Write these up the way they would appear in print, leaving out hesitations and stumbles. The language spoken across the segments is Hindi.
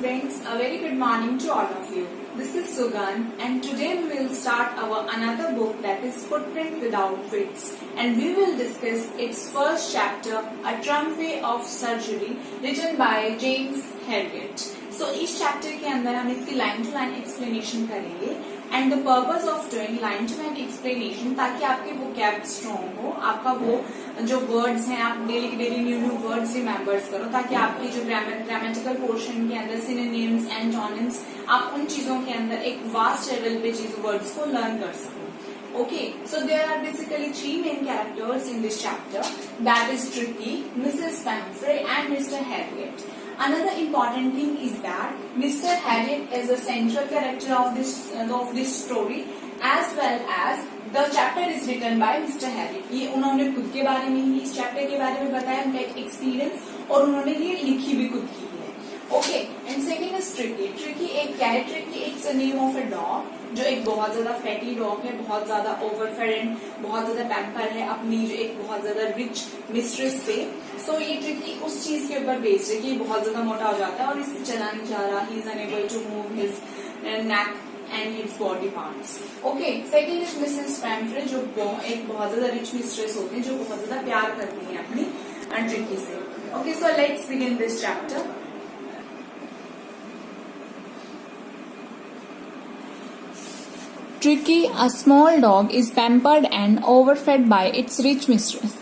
students, a very good morning to all of you. This is Sugan and today we will start our another book that is Footprint Without Fits, and we will discuss its first chapter, A Triumph of Surgery, written by James Herriot. So इस chapter के अंदर हम इसकी line to line explanation करेंगे and the purpose of doing line to line explanation ताकि आपके vocab strong हो, आपका वो जो वर्ड्स हैं आप डेली के डेली न्यू वर्ड्स रिमेम्बर्स करो ताकि आपकी जो ग्रामेटिकल पोर्शन के अंदर सिनोनिम्स एंटोनिम्स आप उन चीजों के अंदर एक वास्ट लेवल पे चीजों वर्ड्स को लर्न कर सको. Okay, so there are basically three main characters in this chapter, that is Tricky, Mrs. Pamphray and Mr. Herriot. Another important thing is that Mr. Herriot is the central character of this story, as well as the chapter is written by Mr. Herriot. ये उन्होंने खुद के बारे में ही इस चैप्टर के बारे में बताया, उनका एक एक्सपीरियंस, और उन्होंने ये लिखी भी खुद की है. Okay, and second is tricky. Tricky एक कैरेक्टर की it's a name of a dog जो एक बहुत ज्यादा फैटी डॉग है, बहुत ज्यादा ओवरफेड एंड बहुत ज्यादा पैम्पर है अपनी जो एक बहुत ज्यादा रिच मिस्ट्रेस से. सो ये ट्रिकी उस चीज के ऊपर बेस्ड है कि बहुत ज्यादा मोटा हो जाता है और इससे चला नहीं जा रहा. He is unable to move his neck and his body parts. Okay, second is Mrs. Pamphray जो एक बहुत ज्यादा रिच मिस्ट्रेस होती है जो बहुत ज्यादा प्यार करती है अपनी ट्रिकी से. Okay, so let's begin this chapter. Tricky, a small dog, is pampered and overfed by its rich mistress.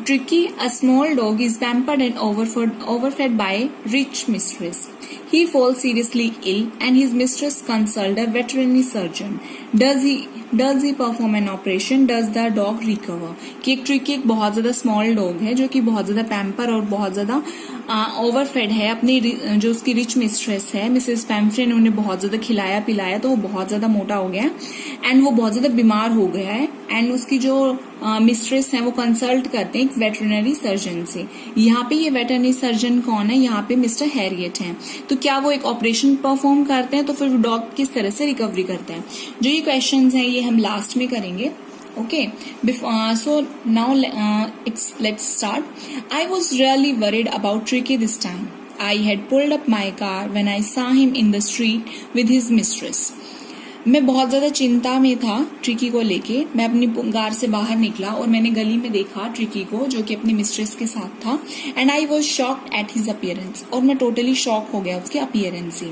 Tricky, a small dog, is pampered and overfed by rich mistress. He falls seriously ill, and his mistress consults a veterinary surgeon. Does he perform an operation? Does the dog recover? कि एक ट्रिकी एक बहुत ज्यादा स्मॉल डॉग है जो कि बहुत ज्यादा पैम्पर और बहुत ज्यादा ओवरफेड है. अपनी जो उसकी रिच मिस्ट्रेस है मिसेस पैम्फ्रे ने उन्हें बहुत ज्यादा खिलाया पिलाया तो वो बहुत ज्यादा मोटा हो गया एंड वो बहुत ज्यादा बीमार हो गया है. एंड उसकी जो मिस्ट्रेस है वो कंसल्ट करते हैं एक वेटरनरी सर्जन से. यहाँ पे ये वेटरनरी सर्जन कौन है? यहाँ पे मिस्टर हैरियट हैं. तो क्या वो एक ऑपरेशन परफॉर्म करते हैं? तो फिर डॉग किस तरह से रिकवरी करते हैं? जो ये क्वेश्चंस हैं ये हम लास्ट में करेंगे. Okay, so now let's start. I was really worried about Tricky this time. I had pulled up my car when I saw him in the street with his mistress. मैं बहुत ज्यादा चिंता में था ट्रिकी को लेके. मैं अपनी कार से बाहर निकला और मैंने गली में देखा ट्रिकी को जो कि अपनी मिस्ट्रेस के साथ था. And I was shocked at his appearance. और मैं टोटली शॉक हो गया उसके अपीयरेंस से.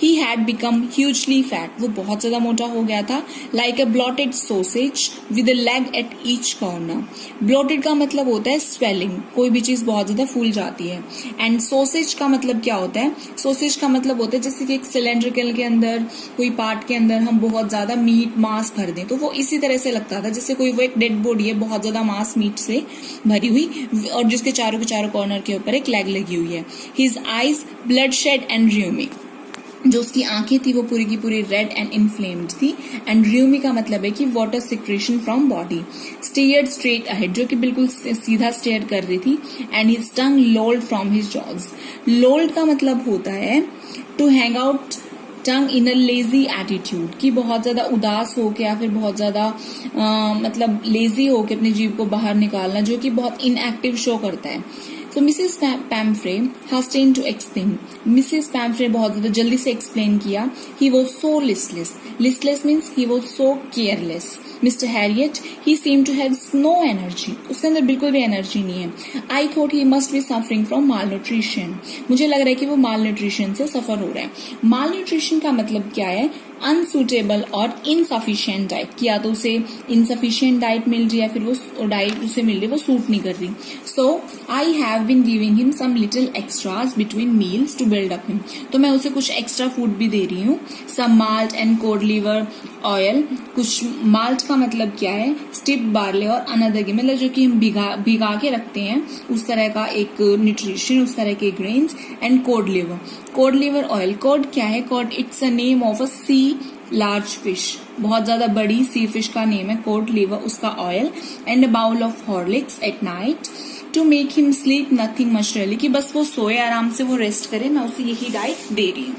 He had become hugely fat. वो बहुत ज्यादा मोटा हो गया था. Like a blotted sausage with a leg at each corner. Blotted का मतलब होता है स्वेलिंग, कोई भी चीज बहुत ज्यादा फूल जाती है. एंड सोसेज का मतलब क्या होता है? सोसेज का मतलब होता है जैसे कि एक सिलेंड्रिकल के अंदर कोई पार्ट के अंदर हम बहुत ज्यादा मीट मांस भर दें तो वो इसी तरह से लगता था जैसे कोई वो एक डेड बॉडी है बहुत ज्यादा मांस मीट से भरी हुई और जिसके चारों के चारों कॉर्नर के ऊपर एक लेग लगी हुई है. His eyes blood shed and rheumic. जो उसकी आंखें थी वो पूरी की पूरी रेड एंड इन्फ्लेम्ड थी. एंड र्यूमी का मतलब है कि water secretion from body. Stared straight ahead जो कि बिल्कुल सीधा स्टेयर कर रही थी. And his tongue lolled from his jaws. Lolled का मतलब होता है to hang out tongue in a lazy attitude, कि बहुत ज्यादा उदास होके या फिर बहुत ज्यादा मतलब लेजी होके अपनी जीभ को बाहर निकालना जो कि बहुत इनएक्टिव शो करता है. So Mrs. Pamphray hastened to explain. Mrs. Pamphray बहुत ज्यादा जल्दी से एक्सप्लेन किया. He was so listless. Listless means he was so careless. Mr. Herriot, he seemed to have no energy. उसके अंदर बिल्कुल भी एनर्जी नहीं है. I thought he must be suffering from malnutrition. मुझे लग रहा है कि वो malnutrition से सफर हो रहा है. Malnutrition का मतलब क्या है? अनसूटेबल और इनसफिशियंट डाइट. कि या तो उसे इनसफिशियंट डाइट मिल रही है या फिर वो डाइट उसे मिल रही है वो सूट नहीं कर रही. So I have been giving him some little extras between meals to build up him. तो मैं उसे कुछ एक्स्ट्रा फूड भी दे रही हूँ. Some malt and cod liver oil. कुछ माल्ट का मतलब क्या है? स्टिप बार्ले और अनदर की मतलब जो कि हम भिगा के रखते हैं उस तरह का एक न्यूट्रिशन, उस तरह के grains. And cod liver oil. Cod क्या है? Cod it's a name of a sea large fish. बहुत ज्यादा बड़ी सी फिश का नेम है कोड लीवर, उसका oil. And a bowl of Horlicks at night to make him sleep nothing much really. कि बस वो सोए आराम से वो रेस्ट करे. मैं उसे यही डाइट दे रही हूँ.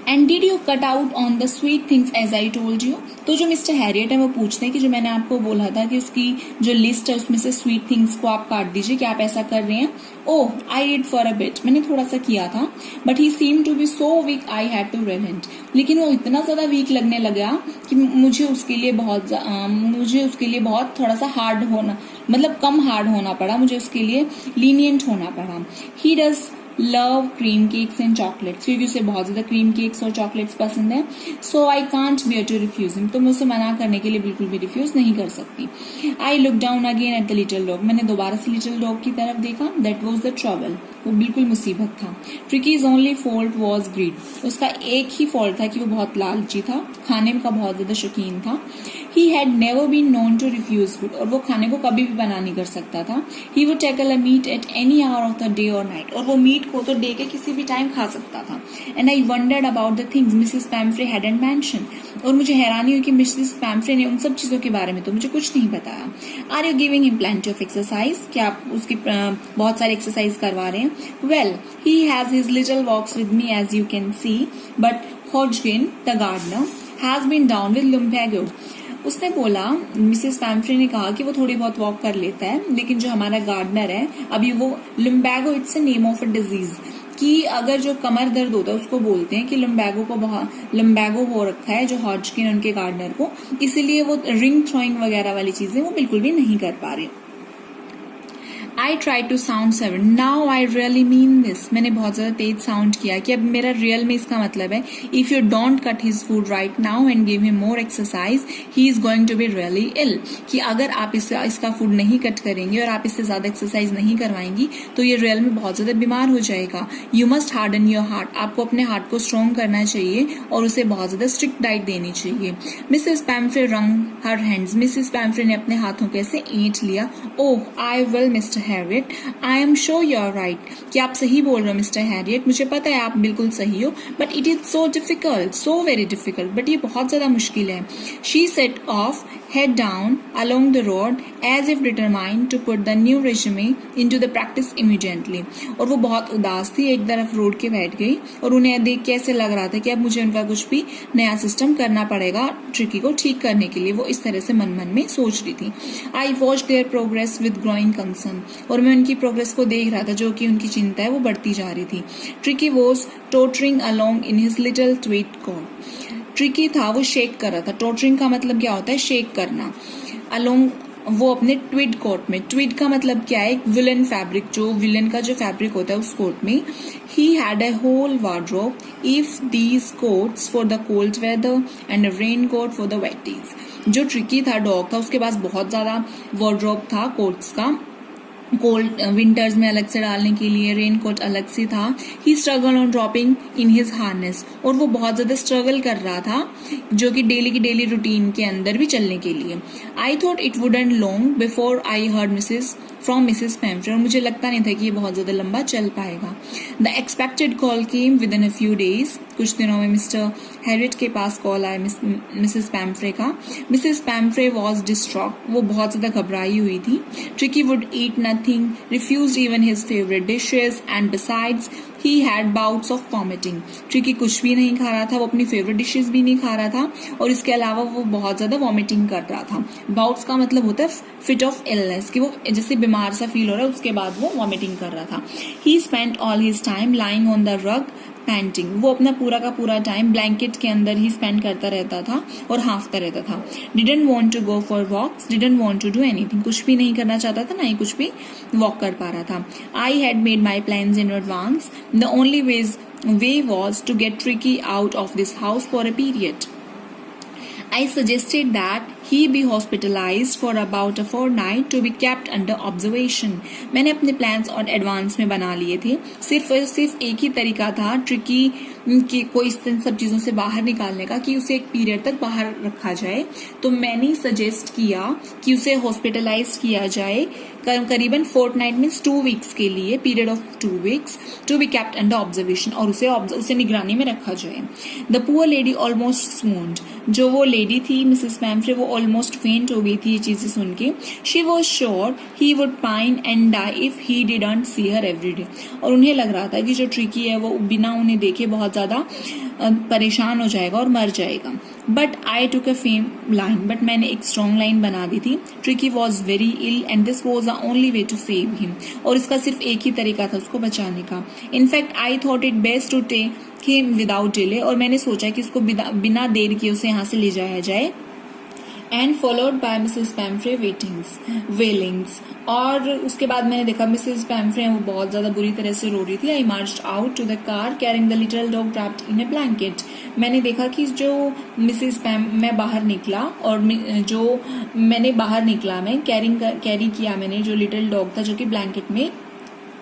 And did you cut out on the sweet things as I told you? तो जो मिस्टर हैरियट है वो पूछते हैं कि जो मैंने आपको बोला था कि उसकी जो लिस्ट है उसमें से स्वीट थिंग्स को आप काट दीजिए, क्या आप ऐसा कर रहे हैं? Oh I did for a bit, मैंने थोड़ा सा किया था, but he seem to be so weak I had to relent, लेकिन वो इतना ज्यादा वीक लगने लगा कि मुझे उसके लिए बहुत थोड़ा सा हार्ड होना, मतलब कम हार्ड होना पड़ा, मुझे उसके लिए लीनियंट होना पड़ा. He does love cream cakes and chocolates, क्योंकि उसे बहुत ज्यादा क्रीम केक्स और चॉकलेट्स पसंद है. So I can't bear to refuse him, तो मैं उसे मना करने के लिए बिल्कुल भी रिफ्यूज नहीं कर सकती. I look down again at the little dog, मैंने दोबारा से लिटिल डॉग की तरफ देखा. दैट वॉज द ट्रबल, वो बिल्कुल मुसीबत था. Tricki's only fault was greed, उसका एक ही फॉल्ट था कि वो बहुत लालची था, खाने का बहुत ज्यादा शौकीन था. He had never been known to refuse food, और वो खाने को कभी भी मना नहीं कर सकता था. He would tackle a meat at any hour of the day or night, और वो मीट को तो डे के किसी भी टाइम खा सकता था. And I wondered about the things Mrs. Pamphray hadn't mentioned, और मुझे हैरानी हुई कि मिसेस पैम्फ्रे ने उन सब चीजों के बारे में तो मुझे कुछ नहीं बताया. Are you giving him plenty of exercise, क्या आप उसकी बहुत सारी एक्सरसाइज करवा रहे हैं? Well he has his little walks with me as you can see, but Hodgkin the gardener has been down with lumbago. उसने बोला, मिसेस पैम्फ्रे ने कहा कि वो थोड़ी बहुत वॉक कर लेता है, लेकिन जो हमारा गार्डनर है अभी वो lumbago, it's a name of a disease, कि अगर जो कमर दर्द होता है उसको बोलते हैं कि लुम्बैगो हो रखा है जो हॉजकिन उनके गार्डनर को, इसीलिए वो रिंग थ्रोइंग वगैरह वाली चीजें वो बिल्कुल भी नहीं कर पा रहे. I tried to sound seven. Now I really mean this. मैंने बहुत ज्यादा तेज साउंड किया कि अब मेरा रियल में इसका मतलब है if you don't cut his food right now and give him more exercise, he is going to be really ill. कि अगर आप इसका फूड नहीं कट करेंगे और आप इससे ज्यादा एक्सरसाइज नहीं करवाएंगी तो ये रियल में बहुत ज्यादा बीमार हो जाएगा. You must harden your heart. आपको अपने हार्ट को स्ट्रॉन्ग करना चाहिए और उसे बहुत ज्यादा स्ट्रिक्ट डाइट देनी चाहिए. Mrs पैम्फ्रे wrung her hands. Mrs पैम्फ्रे ने अपने हाथों को ऐसे ईंट लिया. Oh, I will, Mr. Herriot, I am sure you are right, कि आप सही बोल रहे हो मिस्टर हैरियट, मुझे पता है आप बिल्कुल सही हो, but it is so difficult, so very difficult, but ये बहुत ज्यादा मुश्किल है. She said of head down along the road as if determined to put the new regime into the practice immediately. और वो बहुत उदास थी, एक तरफ रोड के बैठ गई और उन्हें देख के ऐसे लग रहा था कि अब मुझे उनका कुछ भी नया सिस्टम करना पड़ेगा ट्रिकी को ठीक करने के लिए. वो इस तरह से मन मन में सोच रही थी. I watch there progress with growing concern, और मैं उनकी प्रोग्रेस को देख रहा था जो कि उनकी चिंता है वो बढ़ती जा रही थी. Tricky was tottering along in his little tweed coat. Tricky था, वो शेक कर रहा था. टोटरिंग का मतलब क्या होता है? शेक करना. अलोंग वो अपने ट्विड कोट में, ट्विड का मतलब क्या है? एक विलन फैब्रिक, जो विलन का जो फैब्रिक होता है उस कोट में. He had a whole wardrobe of these coats for the cold weather and a rain coat for the wet days. जो ट्रिकी था, डॉग था, उसके पास बहुत ज्यादा वार्डरोब था कोट्स का, कोल्ड विंटर्स में अलग से डालने के लिए, रेन कोट अलग से था. He struggle on dropping in his harness, और वो बहुत ज्यादा स्ट्रगल कर रहा था जो कि डेली की डेली रूटीन के अंदर भी चलने के लिए. आई thought it wouldn't long before I heard from Mrs पैम्फ्रे, और मुझे लगता नहीं था कि ये बहुत ज्यादा लंबा चल पाएगा. The expected call came with in a few days. कुछ दिनों में मिस्टर हैरियट के पास कॉल आया मिसेस पैम्फ्रे का. मिसेस पैम्फ्रे वॉज डिस्ट्रॉट, वो बहुत ज्यादा घबराई हुई थी. Tricky would eat nothing, refused even his favourite dishes, and besides he had bouts of vomiting. Tricky कुछ भी नहीं खा रहा था, वो अपनी फेवरेट डिशेस भी नहीं खा रहा था, और इसके अलावा वो बहुत ज्यादा वॉमिटिंग कर रहा था. बाउट्स का मतलब होता है फिट ऑफ इलनेस, कि वो जैसे बीमार सा फील हो रहा है, उसके बाद वो वॉमिटिंग कर रहा था. ही spent all his time lying on the rug painting. वो अपना पूरा का पूरा टाइम ब्लैंकेट के अंदर ही स्पेंड करता रहता था और हाँफता रहता था. Didn't want to go for walks, didn't want to do anything. कुछ भी नहीं करना चाहता था, ना ही कुछ भी वॉक कर पा रहा था. I had made my plans in advance. The only way was to get Tricky out of this house for a period. I suggested that he be hospitalized for about a fortnight to be kept under observation. मैंने अपने प्लान्स और एडवांस में बना लिए थे. सिर्फ एक ही तरीका था ट्रिकी को इस सब चीजों से बाहर निकालने का, कि उसे एक पीरियड तक बाहर रखा जाए. तो मैंने सजेस्ट किया कि उसे हॉस्पिटलाइज किया जाए करीबन फोर्टनाइट मीन्स 2 वीक्स के लिए, period of 2 weeks, to be kept under observation, और उसे निगरानी में रखा जाए. The poor lady almost swooned. जो वो लेडी थी मिसेस पैम्फ्रे, वो ऑलमोस्ट फेंट हो गई थी ये चीजें सुन के. She was sure he would pine and die if he didn't see her every day. और उन्हें लग रहा था कि जो ट्रिकी है वो बिना उन्हें देखे बहुत ज्यादा परेशान हो जाएगा और मर जाएगा. But I took a firm line, but मैंने एक स्ट्रॉन्ग लाइन बना दी थी. Tricky was very ill and this was the only way to save him. और इसका सिर्फ एक ही तरीका था उसको बचाने का. In fact I thought it best to take him without delay. और मैंने सोचा कि उसको बिना देर किए उसे यहाँ से ले जाया जाए. And followed by Mrs Pumphrey wailings. और उसके बाद मैंने देखा मिसेस पैम्फ्रे वो बहुत ज्यादा बुरी तरह से रो रही थी. I marched out to the car carrying the little dog wrapped in a blanket. मैंने देखा कि जो मैं बाहर निकला और जो मैंने बाहर निकला मैं कैरी किया मैंने जो लिटिल डॉग था जो कि ब्लैंकेट में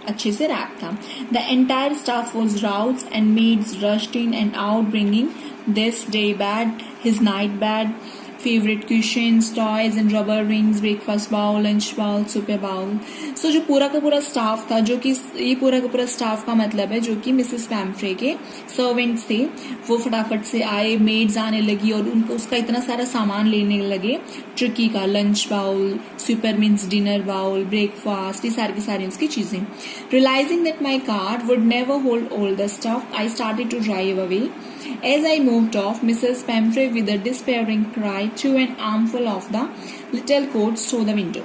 अच्छे से रैप था. The entire staff was roused and maids rushed in and out bringing this day bed, his night bed, favorite cushions, toys and rubber rings, breakfast bowl, lunch bowl, super bowl. So जो पूरा का पूरा स्टाफ था, जो कि ये पूरा का पूरा स्टाफ का मतलब है जो कि मिसेस पैम्फ्रे के सर्वेंट्स थे, वो फटाफट से आए, मेड्स आने लगी और उनको उसका इतना सारा सामान लेने लगे. ट्रिकी का lunch bowl, supper means dinner bowl, breakfast, ये सारी की सारी उसकी चीजें. Realising that my car would never hold all the stuff, I started to drive away. As I moved off, Mrs. Pamphre with a despairing cry threw an armful of the little coats through the window.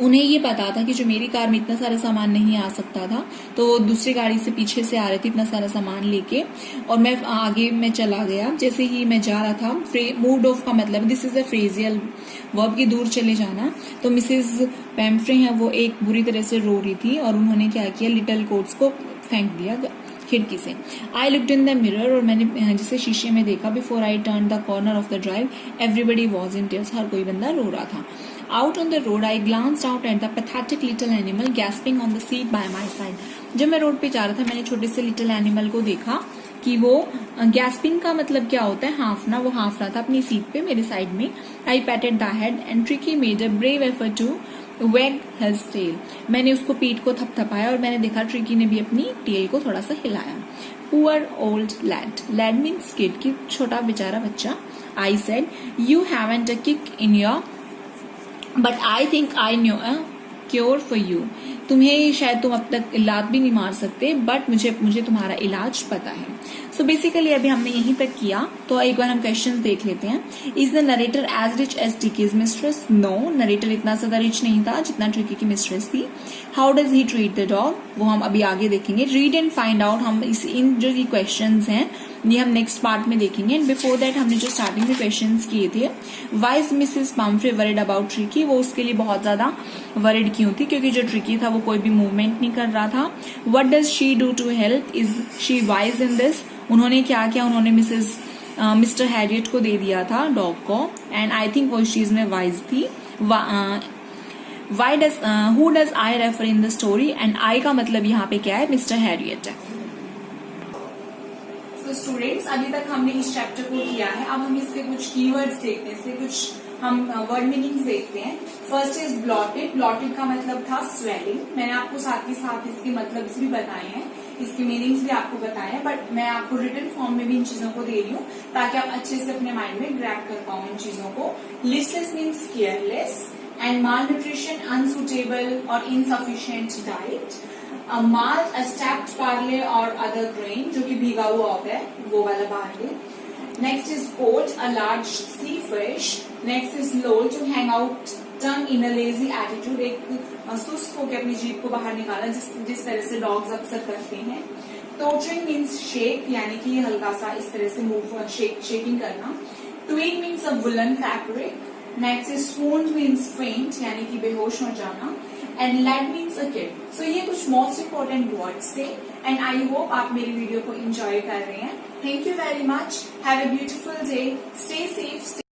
उन्हें ये पता था कि जो मेरी कार में इतना सारा सामान नहीं आ सकता था, तो वो दूसरी गाड़ी से पीछे से आ रही थी इतना सारा सामान लेके. और मैं आगे में चला गया. जैसे ही मैं जा रहा था, मूव्ड ऑफ का मतलब दिस इज अ फ्रेजियल वर्ब की दूर चले जाना. तो मिसेस पैम्फ्रे हैं वो एक बुरी तरह से रो रही थी और उन्होंने क्या किया, लिटिल कोट्स को फेंक दिया खिड़की से. I looked in the mirror, और मैंने जिसे शीशे में देखा. Before I turn the corner of the drive everybody was in tears. हर कोई बंदा रो रहा था. Out on the road I glanced out at the pathetic little animal gasping on the seat by my side. जब मैं रोड पे जा रहा था मैंने छोटे से लिटिल एनिमल को देखा कि वो गैस्पिंग का मतलब क्या होता है, हाफना. वो हाफ रहा था अपनी सीट पे मेरे साइड में. I patted the head and Tricky made a brave effort to wag his tail. मैंने उसको पीठ को थपथपाया और मैंने देखा ट्रिकी ने भी अपनी टेल को थोड़ा सा हिलाया. Poor old lad. Lad means kid, की छोटा बेचारा बच्चा. I said, you haven't a kick in your, but I think I know a cure for you. तुम्हें शायद तुम अब तक लात भी नहीं मार सकते, बट मुझे तुम्हारा इलाज पता है. सो बेसिकली अभी हमने यहीं तक किया, तो एक बार हम क्वेश्चंस देख लेते हैं. Is the narrator as rich as Tricki's mistress? No, narrator इतना ज्यादा रिच नहीं था जितना ट्रिकी की मिस्ट्रेस थी. How does he treat the dog? वो हम अभी आगे देखेंगे. रीड एंड फाइंड आउट, हम इन जो ये क्वेश्चंस हैं ये हम नेक्स्ट पार्ट में देखेंगे. एंड बिफोर दैट हमने जो स्टार्टिंग में क्वेश्चंस किए थे, why is Mrs Pumphrey worried about Tricki? वो उसके लिए बहुत ज्यादा वरिड क्यों थी? क्योंकि जो ट्रिकी था वो कोई भी मूवमेंट नहीं कर रहा था. What does she do to help? Is she wise in this? उन्होंने क्या किया, उन्होंने मिस्टर हैरियट को दे दिया था डॉग को. एंड आई थिंक वो इस चीज में वाइज थी. Why does who does I refer in the story? And I का मतलब यहाँ पे क्या है, मिस्टर हैरियट है. तो स्टूडेंट्स अभी तक हमने इस चैप्टर को किया है. अब हम इसके कुछ कीवर्ड्स देखते हैं, इसके कुछ हम वर्ड मीनिंग्स देखते हैं. First is blotted. ब्लॉटेड का मतलब था स्वेलिंग. मैंने आपको साथ ही साथ इसके मतलब भी बताए हैं, इसके मीनिंग्स भी आपको बताए हैं, बट मैं आपको रिटन फॉर्म में भी इन चीजों को दे रही हूँ ताकि आप अच्छे से अपने माइंड में ग्रैब कर पाओ इन चीजों को. Listless means careless. And mall nutrition, unsuitable और इनसफिशिएंट डाइट. माल, स्टैप्ड पार्ले और अदर ग्रेन, जो कि भीगा हुआ होता है वो वाला Parle. Next is poach, a large sea fish. Next is loll, to hang out tongue in a lazy attitude, एक सुस्त होकर अपनी जीभ को बाहर निकाला, जिस तरह से डॉग्स अक्सर करते हैं. टोटरिंग मीन्स शेक, यानी कि हल्का सा इस तरह से मूव शेकिंग करना. Tweed means a woollen fabric. Next is swoon means faint, यानी कि बेहोश हो जाना. And lad means a kid. So ये कुछ मोस्ट इंपोर्टेंट वर्ड्स थे. एंड आई होप आप मेरी वीडियो को एंजॉय कर रहे हैं. Thank you very much. Have a beautiful day. Stay safe.